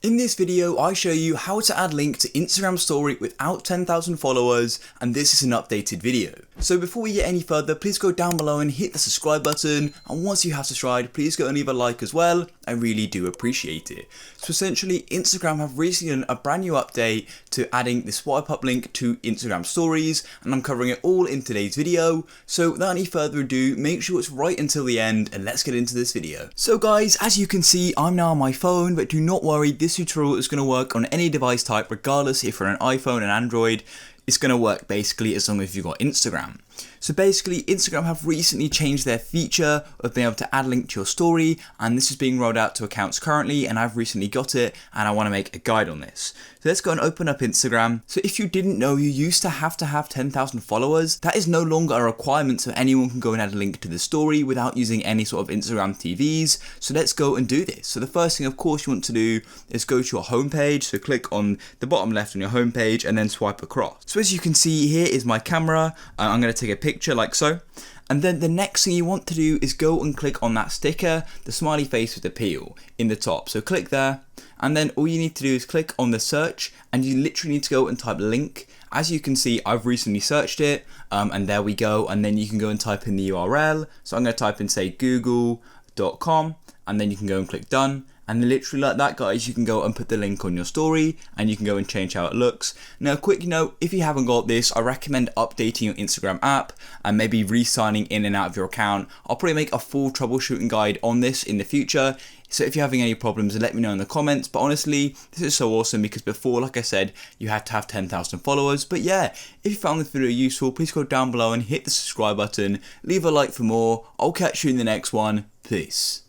In this video, I show you how to add link to Instagram story without 10,000 followers, and this is an updated video. So before we get any further, please go down below and hit the subscribe button, and once you have subscribed, please go and leave a like as well. I really do appreciate it. So essentially, Instagram have recently done a brand new update to adding the swipe up link to Instagram stories, and I'm covering it all in today's video. So without any further ado, make sure it's right until the end, and let's get into this video. So guys, as you can see, I'm now on my phone, but do not worry, this tutorial is going to work on any device type regardless if you're an iPhone and Android. It's going to work basically as long as you've got Instagram. So basically, Instagram have recently changed their feature of being able to add link to your story, and this is being rolled out to accounts currently, and I've recently got it and I want to make a guide on this. So let's go and open up Instagram. So if you didn't know, you used to have 10,000 followers. That is no longer a requirement, so anyone can go and add a link to the story without using any sort of Instagram TVs. So let's go and do this. So the first thing of course you want to do is go to your homepage. So click on the bottom left on your homepage and then swipe across. So as you can see, here is my camera. I'm going to take a picture like so. And then the next thing you want to do is go and click on that sticker, the smiley face with the peel in the top. So click there, and then all you need to do is click on the search, and you literally need to go and type link. As you can see, I've recently searched it, and there we go. And then you can go and type in the URL. So I'm going to type in, say, google.com, and then you can go and click done. And literally like that, guys, you can go and put the link on your story, and you can go and change how it looks. Now, quick note, if you haven't got this, I recommend updating your Instagram app and maybe re-signing in and out of your account. I'll probably make a full troubleshooting guide on this in the future. So if you're having any problems, let me know in the comments. But honestly, this is so awesome because before, like I said, you had to have 10,000 followers. But yeah, if you found this video useful, please go down below and hit the subscribe button. Leave a like for more. I'll catch you in the next one. Peace.